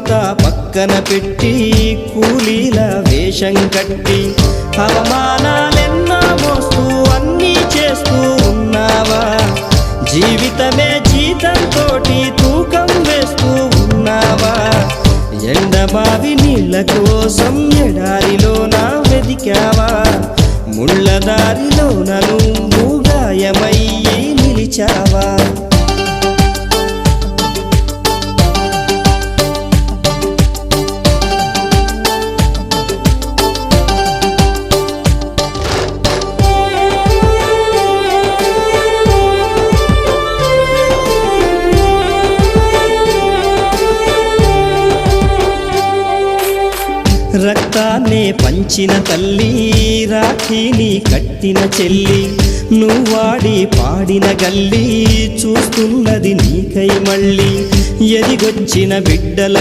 అంతా పక్కన పెట్టి కూలీల వేషం కట్టి అవమానాలెన్నో మోస్తూ అన్నీ చేస్తూ ఉన్నావా? జీవితమే జీతంతోటి తూకం వేస్తూ ఉన్నావా? ఎండమావి నీళ్ళ కోసం ఎడారిలోన వెదికావా? ముళ్ళ దారిలోన నువ్వు గాయమయ్యి నిలిచావా? రక్తాన్నే పంచిన తల్లి, రాఖీని కట్టిన చెల్లి, నువ్వాడి పాడిన గల్లి చూస్తున్నది నీకై మళ్ళీ. ఎదిగొచ్చిన బిడ్డల